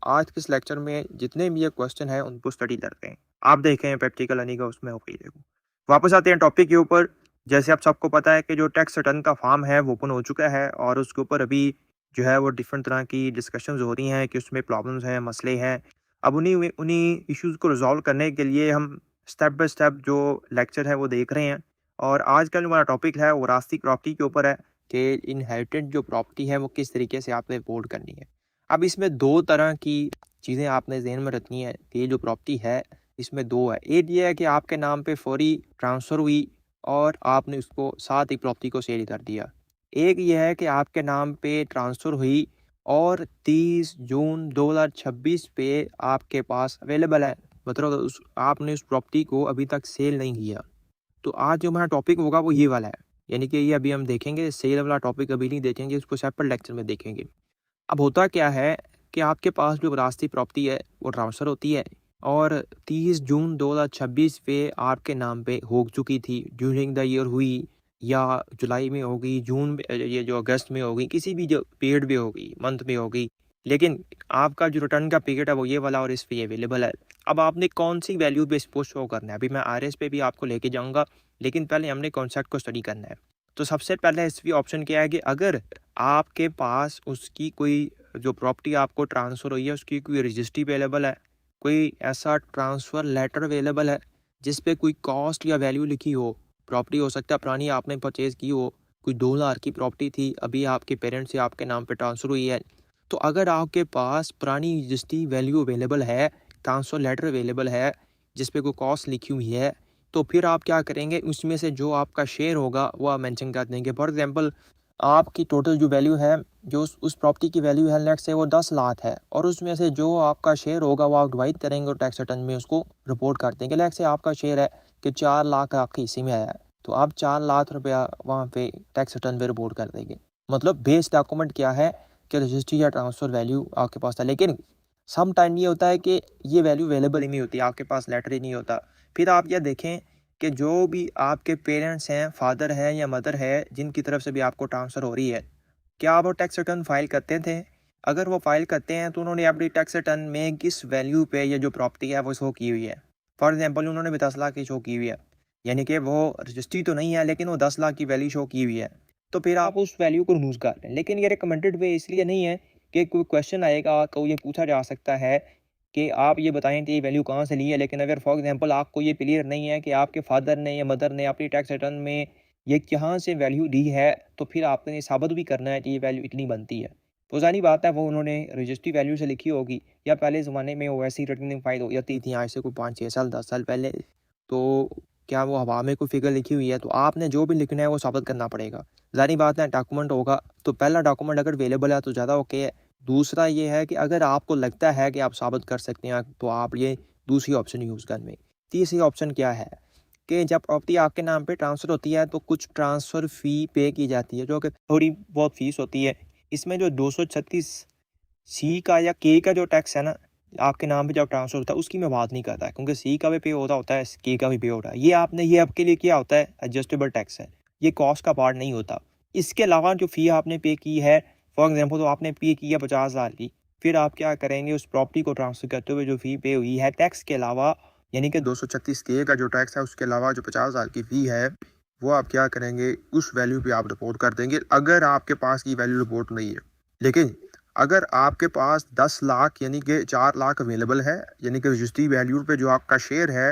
आज के इस लेक्चर में जितने भी ये क्वेश्चन है उनको स्टडी करते हैं। आप देखें प्रैक्टिकल नहीं का उसमें हो गई देखो। वापस आते हैं टॉपिक के ऊपर। जैसे आप सबको पता है कि जो टैक्स रिटर्न का फॉर्म है वो ओपन हो चुका है और उसके ऊपर अभी जो है वो डिफरेंट तरह की डिस्कशंस हो रही हैं कि उसमें प्रॉब्लम्स हैं, मसले हैं। अब उन्हीं उन्हीं इश्यूज़ को रिजॉल्व करने के लिए हम स्टेप बाय स्टेप जो लेक्चर है वो देख रहे हैं। और आज का जो हमारा टॉपिक है वो विरासती प्रॉपर्टी के ऊपर है कि इनहेरिटेड जो प्रॉपर्टी है वो किस तरीके से आपने रिपोर्ट करनी है। अब इसमें दो तरह की चीज़ें आपने ज़हन में रखनी है कि ये जो प्रॉपर्टी है इसमें दो है। एक ये है कि आपके नाम पे फौरी ट्रांसफ़र हुई और आपने उसको साथ ही प्रॉपर्टी को सेल कर दिया। एक ये है कि आपके नाम पे ट्रांसफ़र हुई और 30 जून 2026 पे आपके पास अवेलेबल है, मतलब आपने उस प्रॉपर्टी को अभी तक सेल नहीं किया। तो आज जो हमारा टॉपिक होगा वो ये वाला है, यानी कि ये अभी हम देखेंगे। सेल वाला टॉपिक अभी नहीं देखेंगे, उसको सेपरेट लेक्चर में देखेंगे। अब होता क्या है कि आपके पास जो विरासती प्रॉपर्टी है वो ट्रांसफ़र होती है और 30 जून 2026 पे आपके नाम पे हो चुकी थी। ड्यूरिंग द ईयर हुई या जुलाई में होगी, जून में, ये जो अगस्त में होगी, किसी भी जो पीरियड में होगी, मंथ में होगी। लेकिन आपका जो रिटर्न का पीरियड है वो ये वाला और इस पे अवेलेबल है। अब आपने कौन सी वैल्यू पे इसको शो करना है, अभी मैं आरएस पे भी आपको लेके जाऊंगा, लेकिन पहले हमने कॉन्सेप्ट को स्टडी करना है। तो सबसे पहले इसकी ऑप्शन क्या है कि अगर आपके पास उसकी कोई जो प्रॉपर्टी आपको ट्रांसफ़र हुई है उसकी कोई रजिस्ट्री अवेलेबल है, कोई ऐसा ट्रांसफ़र लेटर अवेलेबल है जिस पे कोई कॉस्ट या वैल्यू लिखी हो। प्रॉपर्टी हो सकता है पुरानी आपने परचेज़ की हो, कोई 2 लाख की प्रॉपर्टी थी, अभी आपके पेरेंट्स से आपके नाम पे ट्रांसफ़र हुई है। तो अगर आपके पास पुरानी रजिस्ट्री वैल्यू अवेलेबल है, ट्रांसफ़र लेटर अवेलेबल है जिस पे कोई कॉस्ट लिखी हुई है, तो फिर आप क्या करेंगे, उसमें से जो आपका शेयर होगा वो आप मेंशन कर देंगे। फॉर एग्जांपल आपकी टोटल जो वैल्यू है, जो उस प्रॉपर्टी की वैल्यू है, लेट्स से वो 10 लाख है और उसमें से जो आपका शेयर होगा वो आप डिवाइड करेंगे और टैक्स रिटर्न में उसको रिपोर्ट कर देंगे। लेट्स से आपका शेयर है कि 4 लाख आपके हिस्से में आया है, तो आप 4 लाख रुपया वहाँ पे टैक्स रिटर्न में रिपोर्ट कर देंगे। मतलब बेस डॉक्यूमेंट क्या है कि रजिस्ट्री या ट्रांसफ़र वैल्यू आपके पास था। लेकिन सम टाइम ये होता है कि ये वैल्यू अवेलेबल ही नहीं होती, आपके पास लेटर ही नहीं होता। फिर आप यह देखें कि जो भी आपके पेरेंट्स हैं, फादर है या मदर है, जिनकी तरफ से भी आपको ट्रांसफ़र हो रही है, क्या आप वो टैक्स रिटर्न फाइल करते थे? अगर वो फाइल करते हैं तो उन्होंने अपनी टैक्स रिटर्न में किस वैल्यू पे ये जो प्रॉपर्टी है वो शो की हुई है। फॉर एग्जांपल उन्होंने भी 10 लाख की शो की हुई है, यानी कि वो रजिस्ट्री तो नहीं है लेकिन वो 10 लाख की वैल्यू शो की हुई है, तो फिर आप उस वैल्यू को रिमूव कर लें। लेकिन ये रिकमेंडेड वे इसलिए नहीं है कि कोई क्वेश्चन आएगा, को ये पूछा जा सकता है कि आप ये बताएं कि ये वैल्यू कहाँ से ली है। लेकिन अगर फॉर एग्जांपल आपको ये क्लियर नहीं है कि आपके फादर ने या मदर ने अपनी टैक्स रिटर्न में ये कहाँ से वैल्यू दी है, तो फिर आपने साबित भी करना है कि ये वैल्यू इतनी बनती है। तो ज़ाहिर बात है वो उन्होंने रजिस्ट्री वैल्यू से लिखी होगी या पहले ज़माने में वो ऐसी रिटर्निंग फाइल हो जाती थी आज से कोई 5-6 साल 10 साल पहले, तो क्या वो हवा में कोई फिगर लिखी हुई है, तो आपने जो भी लिखना है वो साबित करना पड़ेगा। ज़ाहिर बात है डॉक्यूमेंट होगा, तो पहला डॉक्यूमेंट अगर अवेलेबल है तो ज़्यादा ओके है। दूसरा ये है कि अगर आपको लगता है कि आप साबित कर सकते हैं तो आप ये दूसरी ऑप्शन यूज़ करें। तीसरी ऑप्शन क्या है कि जब प्रॉपर्टी आपके नाम पे ट्रांसफ़र होती है तो कुछ ट्रांसफ़र फ़ी पे की जाती है, जो कि थोड़ी बहुत फ़ीस होती है। इसमें जो 236 सी का या के का जो टैक्स है ना, आपके नाम पे जब ट्रांसफ़र होता है उसकी मैं बात नहीं करता, क्योंकि सी का भी पे होता है, के का भी पे होता है। ये आपके लिए क्या होता है, एडजस्टेबल टैक्स है, ये कॉस्ट का पार्ट नहीं होता। इसके अलावा जो फ़ी आपने पे की है, फॉर एग्जांपल तो आपने पे की है 50,000 की, फिर आप क्या करेंगे, उस प्रॉपर्टी को ट्रांसफ़र करते हुए जो फ़ी पे हुई है टैक्स के अलावा, यानी कि 236 के का जो टैक्स है उसके अलावा जो 50,000 की फ़ी है वो आप क्या करेंगे, उस वैल्यू पे आप रिपोर्ट कर देंगे अगर आपके पास की वैल्यू रिपोर्ट नहीं है। लेकिन अगर आपके पास 10 लाख यानी कि 4 लाख अवेलेबल है, यानी कि रजिस्ट्री वैल्यू पे जो आपका शेयर है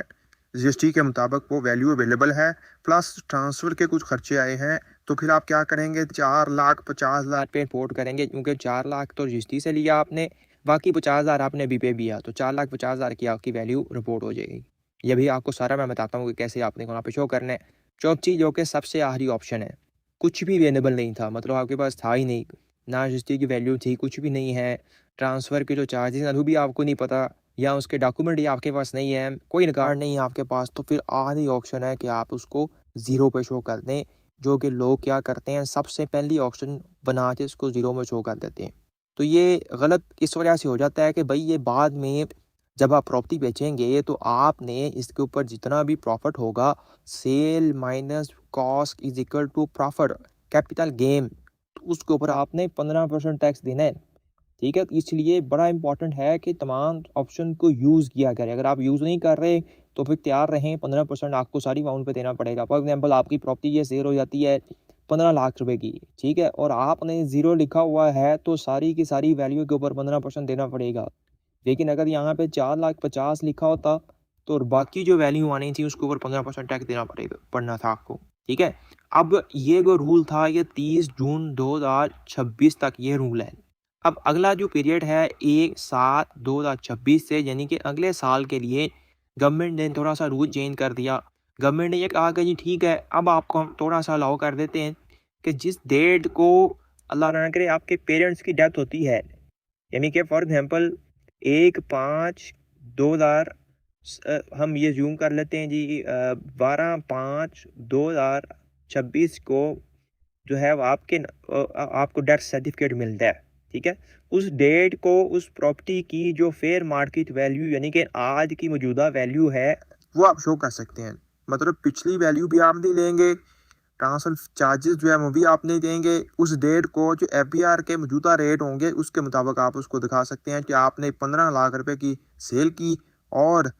रजिस्ट्री के मुताबिक वो वैल्यू अवेलेबल है, प्लस ट्रांसफ़र के कुछ खर्चे आए हैं, तो फिर आप क्या करेंगे, 4,50,000 पे रिपोर्ट करेंगे, क्योंकि 4 लाख तो रजिस्ट्री से लिया आपने, बाकी 50,000 आपने भी पे किया, तो 4,50,000 की आपकी वैल्यू रिपोर्ट हो जाएगी। ये भी आपको सारा मैं बताता हूँ कि कैसे आपने वहाँ पे शो करना है। चौथी चीज़ जो कि सबसे आखिरी ऑप्शन है, कुछ भी अवेलेबल नहीं था, मतलब आपके पास था ही नहीं, ना रजिस्ट्री की वैल्यू थी, कुछ भी नहीं है, ट्रांसफ़र के जो चार्जेस हैं वो भी आपको नहीं पता, या उसके डॉक्यूमेंट ही आपके पास नहीं है, कोई रिकॉर्ड नहीं है आपके पास, तो फिर आखिरी ऑप्शन है कि आप उसको ज़ीरो पे शो कर दें, जो कि लोग क्या करते हैं, सबसे पहली ऑप्शन बना के उसको ज़ीरो में शो कर देते हैं। तो ये गलत इस वजह से हो जाता है कि भाई ये बाद में जब आप प्रॉपर्टी बेचेंगे तो आपने इसके ऊपर जितना भी प्रॉफिट होगा, sale minus cost is equal to profit capital gain, तो उसके ऊपर आपने 15% टैक्स देना है। ठीक है, तो इसलिए बड़ा इंपॉर्टेंट है कि तमाम ऑप्शन को यूज़ किया करें। अगर आप यूज़ नहीं कर रहे तो फिर तैयार रहें, 15% आपको सारी अमाउंट पे देना पड़ेगा। फॉर एग्जांपल आपकी प्रॉपर्टी ये सेल हो जाती है 15 लाख रुपए की, ठीक है, और आपने ज़ीरो लिखा हुआ है तो सारी की सारी वैल्यू के ऊपर 15% देना पड़ेगा। लेकिन अगर यहाँ पे 4,50,000 लिखा होता तो बाकी जो वैल्यू आनी थी उसके ऊपर 15% टैक्स देना पड़ना था आपको, ठीक है। अब ये जो रूल था ये 30 जून 2026 तक ये रूल है। अब अगला जो पीरियड है 1/7/2026 से, यानी कि अगले साल के लिए गवर्नमेंट ने थोड़ा सा रूल चेंज कर दिया। गवर्नमेंट ने ये कहा कि जी ठीक है, अब आपको हम थोड़ा सा अलाउ कर देते हैं कि जिस डेट को अल्लाह ना करे आपके पेरेंट्स की डेथ होती है, यानी कि फॉर एग्जांपल 1/5/2000 हम ये जूम कर लेते हैं जी 12/5/2026 को जो है वो आपको डेथ सर्टिफिकेट मिलता है, ठीक है। उस डेट को उस प्रॉपर्टी की जो फेयर मार्केट वैल्यू यानी कि आज की मौजूदा वैल्यू है वो आप शो कर सकते हैं। मतलब पिछली वैल्यू भी आप नहीं लेंगे, ट्रांसफर चार्जेस जो है वो भी आप नहीं देंगे। उस डेट को जो FBR के मौजूदा रेट होंगे उसके मुताबिक आप उसको दिखा सकते हैं कि आपने 15 लाख रुपए की सेल की और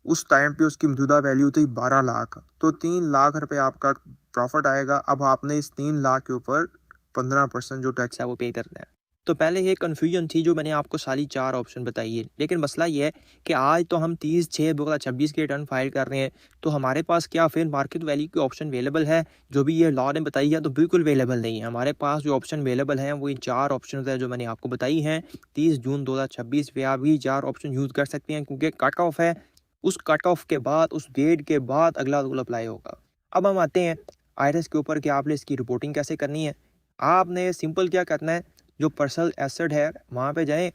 उस टाइम पे उसकी मौजूदा वैल्यू थी 12 लाख, तो 3 लाख रुपए आपका प्रॉफिट आएगा। अब आपने इस 3 लाख के ऊपर 15% जो टैक्स है वो पे करना है। तो पहले ये कन्फ्यूजन थी जो मैंने आपको सारी 4 ऑप्शन बताई है, लेकिन मसला ये है कि आज तो हम 30/6/2026 के रिटर्न फाइल कर रहे हैं, तो हमारे पास क्या फिर मार्केट वैल्यू की ऑप्शन अवेलेबल है जो भी ये लॉ ने बताई है? तो बिल्कुल अवेलेबल नहीं है। हमारे पास जो ऑप्शन अवेलेबल हैं वो इन 4 ऑप्शन है जो मैंने आपको बताई हैं। 30 जून 2026 पे आप ये 4 ऑप्शन यूज़ कर सकते हैं क्योंकि कट ऑफ है। उस कट ऑफ के बाद, उस डेट के बाद अगला रूल अप्लाई होगा। अब हम आते हैं IRS के ऊपर कि आपने इसकी रिपोर्टिंग कैसे करनी है। आपने सिंपल क्या करना है, जो पर्सनल एसेट है वहाँ पे जाएं,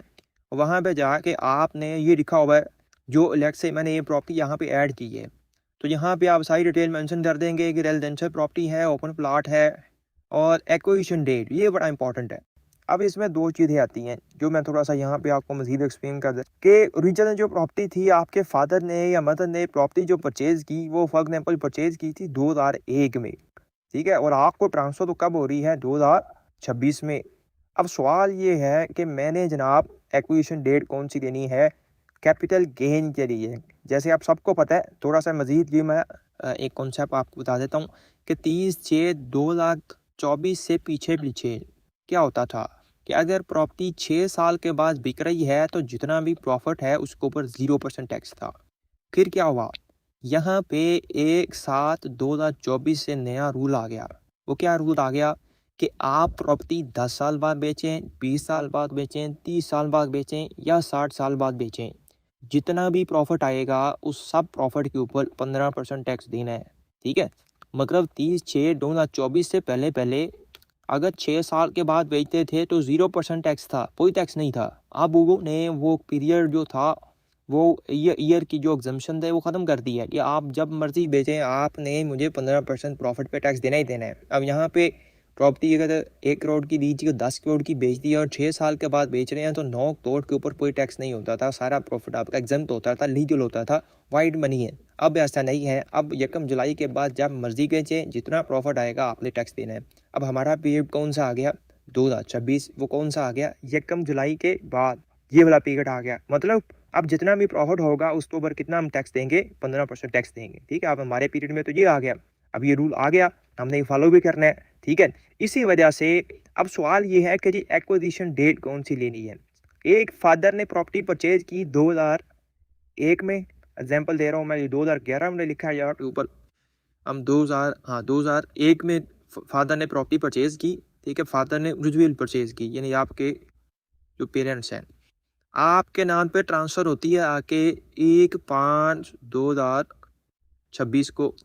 वहाँ पे जाके आपने ये लिखा हुआ है जो लेट्स से मैंने ये प्रॉपर्टी यहाँ पे ऐड की है, तो यहाँ पे आप सारी डिटेल मेंशन कर देंगे कि रेजिडेंशियल प्रॉपर्टी है, ओपन प्लॉट है और एक्विजिशन डेट, ये बड़ा इंपॉर्टेंट है। अब इसमें 2 चीज़ें आती हैं जो मैं थोड़ा सा यहाँ पे आपको मज़ीद एक्सप्लेन कर दूँ कि ओरिजिनल जो प्रॉपर्टी थी आपके फादर ने या मदर ने प्रॉपर्टी जो परचेज़ की वो फॉर एग्जाम्पल परचेज़ की थी 2001 में, ठीक है, और आपको ट्रांसफ़र तो कब हो रही है 2026 में। अब सवाल ये है कि मैंने जनाब एक्विजिशन डेट कौन सी देनी है कैपिटल गेन के लिए। जैसे आप सबको पता है, थोड़ा सा मज़ीद ये मैं एक कॉन्सेप्ट आपको बता देता हूँ कि 30/6/2024 से पीछे पीछे क्या होता था कि अगर प्रॉपर्टी 6 साल के बाद बिक रही है तो जितना भी प्रॉफिट है उसके ऊपर 0% टैक्स था। फिर क्या हुआ, यहाँ पे 1/7/2024 से नया रूल आ गया। वो क्या रूल आ गया कि आप प्रॉपर्टी 10 साल बाद बेचें, 20 साल बाद बेचें, 30 साल बाद बेचें या 60 साल बाद बेचें, जितना भी प्रॉफिट आएगा उस सब प्रॉफिट के ऊपर 15% टैक्स देना है, ठीक है। मतलब 30/6/2024 से पहले पहले अगर 6 साल के बाद बेचते थे तो 0% टैक्स था, कोई टैक्स नहीं था। अब उन्होंने वो पीरियड जो था वो ईयर की जो एग्जम्पशन थे वो ख़त्म कर दी है कि आप जब मर्जी बेचें आपने मुझे 15% प्रॉफिट पे टैक्स देना ही देना है। अब यहाँ पे प्रॉपर्टी अगर 1 करोड़ की लीजिए 10 करोड़ की बेच दी और 6 साल के बाद बेच रहे हैं तो 9 करोड़ के ऊपर कोई टैक्स नहीं होता था, सारा प्रॉफिट आपका एग्जम्प्ट होता था, लीगल होता था, वाइड मनी है। अब ऐसा नहीं है, अब 1 जुलाई के बाद जब मर्जी बेचें जितना प्रॉफिट आएगा आपने टैक्स देना है। अब हमारा पीरियड कौन सा आ गया 2026, वो कौन सा आ गया 1 जुलाई के बाद, ये वाला पीरियड आ गया। मतलब अब जितना भी प्रॉफिट होगा उसके ऊपर कितना हम टैक्स देंगे, 15% टैक्स देंगे, ठीक है। अब हमारे पीरियड में तो ये आ गया, अब ये रूल आ गया, हमने फॉलो भी करना है, ठीक है। इसी वजह से अब सवाल ये है कि जी एक्विजिशन डेट कौन सी लेनी है। एक फादर ने प्रॉपर्टी परचेज की 2001 में, एग्जांपल दे रहा हूँ मैं, 2011 में लिखा है यार ऊपर, हम 2001 में फादर ने प्रॉपर्टी परचेज की, ठीक है। फादर ने रिजुअल परचेज की, यानी आपके जो पेरेंट्स हैं आपके नाम पे ट्रांसफ़र होती है आके 1/5/2026 को।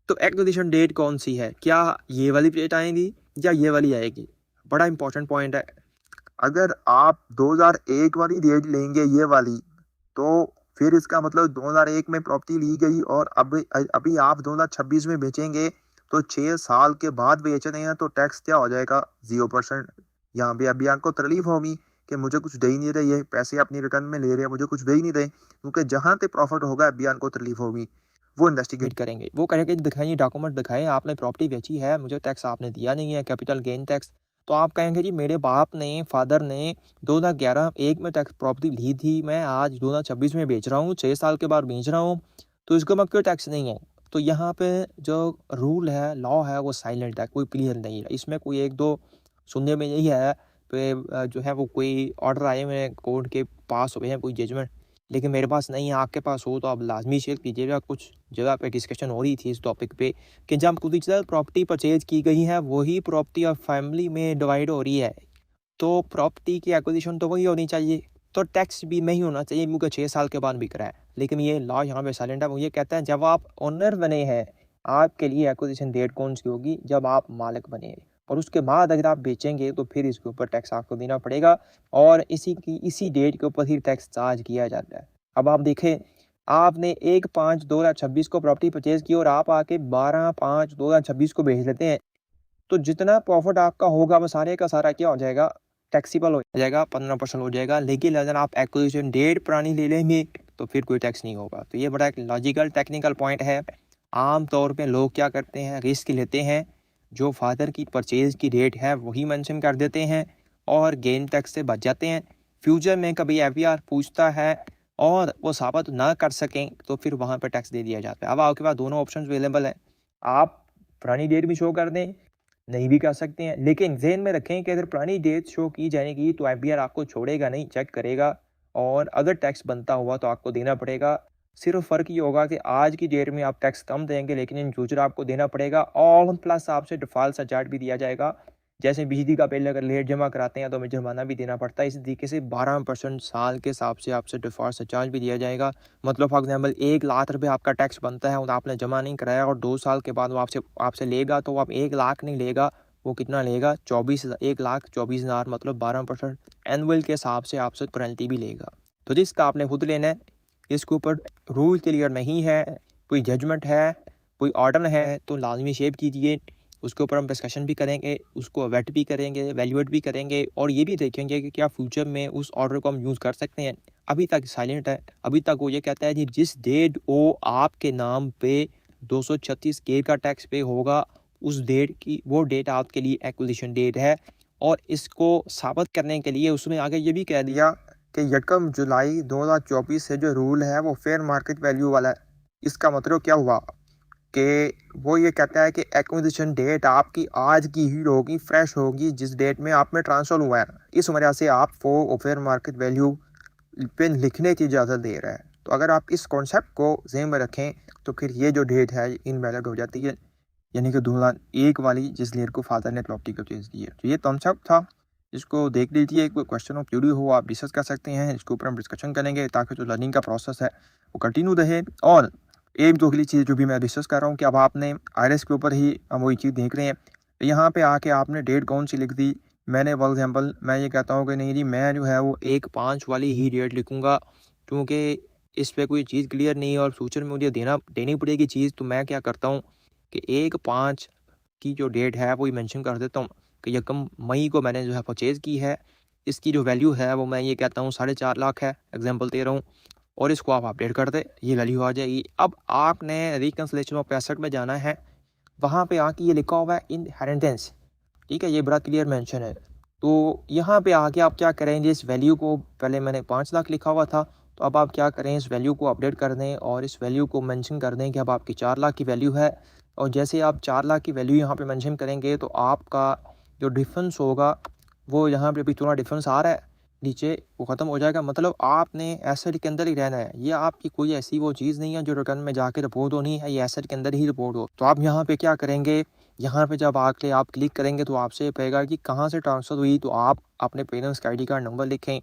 तो एक्विजिशन डेट कौन सी है, क्या ये वाली डेट आएगी या ये वाली आएगी? बड़ा इंपॉर्टेंट पॉइंट है। अगर आप 2001 वाली डेट लेंगे ये वाली, तो फिर इसका मतलब 2001 में प्रॉपर्टी ली गई और अभी आप 2026 में बेचेंगे तो 6 साल के बाद बेच रहे हैं तो टैक्स क्या हो जाएगा 0%। यहाँ पे अभी आपको तकलीफ होगी कि मुझे कुछ दे ही नहीं रहे, ये पैसे अपनी रिटर्न में ले रहे हैं, मुझे कुछ दे ही नहीं रहे, क्योंकि जहाँ पे प्रॉफिट होगा अभी आपको तकलीफ होगी। वो इन्वेस्टिगेट करेंगे, वो कहेंगे दिखाइए डॉक्यूमेंट दिखाएं आपने प्रॉपर्टी बेची है, मुझे टैक्स आपने दिया नहीं है, कैपिटल गेन टैक्स। तो आप कहेंगे जी मेरे बाप ने, फादर ने 2011-1 में टैक्स प्रॉपर्टी ली थी, मैं आज 2026 में बेच रहा हूँ, 6 साल के बाद बेच रहा हूँ, तो इसका मतलब क्यों टैक्स नहीं है? तो यहाँ पे जो रूल है, लॉ है, वो साइलेंट है, कोई क्लियर नहीं है। इसमें कोई एक दो सुनने में यही है जो है वो कोई ऑर्डर आए हुए हैं, कोर्ट के पास हुए हैं, कोई जजमेंट, लेकिन मेरे पास नहीं है। आपके पास हो तो आप लाजमी शेयर कीजिएगा। कुछ जगह पे डिस्कशन हो रही थी इस टॉपिक पे कि जब कोई प्रॉपर्टी परचेज की गई है वही प्रॉपर्टी और फैमिली में डिवाइड हो रही है, तो प्रॉपर्टी की एक्विजिशन तो वही होनी चाहिए, तो टैक्स भी नहीं होना चाहिए क्योंकि 6 साल के बाद बिक रहा है। लेकिन ये लॉ यहाँ पे साइलेंट है। वो ये कहता है जब आप ओनर बने हैं, आपके लिए एक्विजिशन डेट कौन सी होगी? जब आप मालिक बने, और उसके बाद अगर आप बेचेंगे तो फिर इसके ऊपर टैक्स आपको देना पड़ेगा, और इसी डेट के ऊपर ही टैक्स चार्ज किया जाता है। अब आप देखें, आपने 1/5/2026 को प्रॉपर्टी परचेज की और आप आके 12/5/2026 को बेच लेते हैं, तो जितना प्रॉफिट आपका होगा वो सारे का सारा क्या हो जाएगा? टैक्सीबल हो जाएगा, 15% हो जाएगा। लेकिन अगर आप एक्विजिशन डेट पुरानी ले लेंगे तो फिर कोई टैक्स नहीं होगा। तो ये बड़ा एक लॉजिकल टेक्निकल पॉइंट है। आम तौर पे लोग क्या करते हैं, रिस्क लेते हैं, जो फादर की परचेज की डेट है वही मेंशन कर देते हैं और गेन टैक्स से बच जाते हैं। फ्यूचर में कभी एफबीआर पूछता है और वो साबित ना कर सकें तो फिर वहाँ पर टैक्स दे दिया जाता है। अब आपके पास दोनों ऑप्शन अवेलेबल है, आप पुरानी डेट भी शो कर दें, नहीं भी कर सकते हैं, लेकिन ज़हन में रखें कि अगर पुरानी डेट शो की जाएगी तो एफबीआर आपको छोड़ेगा नहीं, चेक करेगा, और अगर टैक्स बनता हुआ तो आपको देना पड़ेगा। सिर्फ फ़र्क ये होगा कि आज की डेट में आप टैक्स कम देंगे, लेकिन इन फ्यूचर आपको देना पड़ेगा, और प्लस आपसे डिफ़ॉल्ट चार्ज भी दिया जाएगा। जैसे बिजली का बिल अगर लेट जमा कराते हैं तो हमें जुर्माना भी देना पड़ता है। इसी तरीके से 12% साल के हिसाब से आपसे डिफ़ॉल्ट चार्ज भी दिया जाएगा। मतलब फॉर एग्जांपल 1 लाख रुपए आपका टैक्स बनता है और आपने जमा नहीं कराया और 2 साल के बाद वो आपसे लेगा, तो आप 1 लाख नहीं लेगा, वो कितना लेगा? 1,24,000, मतलब 12% एनुअल के हिसाब से आपसे पेनल्टी भी लेगा। तो जिसका आपने खुद लेना है। इसके ऊपर रूल क्लियर नहीं है, कोई जजमेंट है, कोई ऑर्डर है तो लाजमी शेयर कीजिए। उसके ऊपर हम डिस्कशन भी करेंगे, उसको वेट भी करेंगे, वैल्यूएट भी करेंगे, और ये भी देखेंगे कि क्या फ्यूचर में उस ऑर्डर को हम यूज़ कर सकते हैं। अभी तक साइलेंट है। अभी तक वो ये कहता है कि जिस डेट वो आपके नाम पे 236K का टैक्स पे होगा, उस डेट की वो डेट आपके लिए एक्विजिशन डेट है। और इसको साबित करने के लिए उसमें आगे ये भी कह दिया कि 1 जुलाई 2024 से जो रूल है वो फेयर मार्केट वैल्यू वाला है। इसका मतलब क्या हुआ कि वो ये कहता है कि एक्विजिशन डेट आपकी आज की ही होगी, फ्रेश होगी, जिस डेट में आप में ट्रांसफ़र हुआ है। इस वजह से आपको फेयर मार्केट वैल्यू पे लिखने की इजाज़त दे रहा है। तो अगर आप इस कॉन्सेप्ट को ज़हन में रखें तो फिर ये जो डेट है इनवैलिड हो जाती है, यानी कि 2001 वाली, जिस डेट को फादर ने प्रॉपर्टी परचेज की है। तो ये कॉन्सेप्ट था, इसको देख लीजिए। कोई क्वेश्चन ऑफ क्यूरी हो आप डिस्कस कर सकते हैं, इसके ऊपर हम डिस्कशन करेंगे ताकि जो लर्निंग का प्रोसेस है वो कंटिन्यू रहे। और एक दो अगली चीज़ जो भी मैं डिस्कस कर रहा हूँ कि अब आपने आईआरएस के ऊपर ही हम वही चीज़ देख रहे हैं, यहाँ पे आके आपने डेट कौन सी लिख दी। मैंने फॉर एग्जांपल मैं ये कहता हूँ कि नहीं जी, मैं जो है वो 1/5 वाली ही डेट लिखूँगा, क्योंकि इस पे कोई चीज़ क्लियर नहीं है और फ्यूचर में मुझे देनी पड़ेगी चीज़। तो मैं क्या करता हूँ कि 1/5 की जो डेट है वो मेंशन कर देता हूँ कि 1 मई को मैंने जो है परचेज़ की है। इसकी जो वैल्यू है वो मैं ये कहता हूँ 4.5 लाख है, एग्जांपल दे रहा हूँ, और इसको आप अपडेट कर दे, ये वैल्यू आ जाएगी। अब आपने रिकंसिलिएशन ऑफ 65 में जाना है, वहाँ पे आके ये लिखा हुआ है इनहेरिटेंस, ठीक है, ये बड़ा क्लियर मेंशन है। तो यहाँ पे आके आप क्या करेंगे, इस वैल्यू को, पहले मैंने 5 लाख लिखा हुआ था, तो अब आप क्या करें, इस वैल्यू को अपडेट कर दें और इस वैल्यू को मेंशन कर दें कि अब आपकी 4 लाख की वैल्यू है। और जैसे आप 4 लाख की वैल्यू यहाँ पे मेंशन करेंगे तो आपका जो डिफरेंस होगा वो यहाँ पे अभी थोड़ा डिफरेंस आ रहा है नीचे, वो ख़त्म हो जाएगा। मतलब आपने एसेट के अंदर ही रहना है, ये आपकी कोई ऐसी वो चीज़ नहीं है जो रिटर्न में जाके रिपोर्ट होनी है, ये एसेट के अंदर ही रिपोर्ट हो। तो आप यहाँ पे क्या करेंगे, यहाँ पे जब आके आप क्लिक करेंगे तो आपसे कहेगा कि कहाँ से ट्रांसफ़र हुई, तो आप अपने पेरेंट्स का ID कार्ड नंबर लिखें,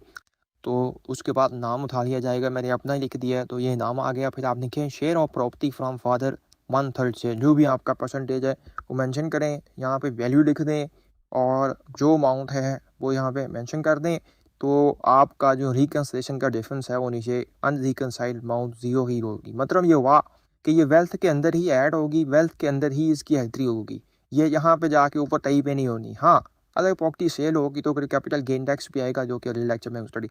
तो उसके बाद नाम उठा लिया जाएगा। मैंने अपना ही लिख दिया है तो ये नाम आ गया। फिर आप लिखें share of property from father 1/3 से, जो भी आपका परसेंटेज है वो मेंशन करें, यहाँ पे वैल्यू लिख दें और जो अमाउंट है वो यहाँ पे मेंशन कर दें। तो आपका जो रिकंसिलिएशन का डिफरेंस है वो नीचे अनरिकंसाइल्ड अमाउंट 0 ही होगी। मतलब ये हुआ कि ये वेल्थ के अंदर ही ऐड होगी, वेल्थ के अंदर ही इसकी एंट्री होगी, ये यहाँ पे जाके ऊपर तई पे नहीं होनी। हाँ, अगर प्रॉपर्टी सेल होगी तो फिर कैपिटल गेन टैक्स भी आएगा, जो कि अगले लेक्चर में स्टडी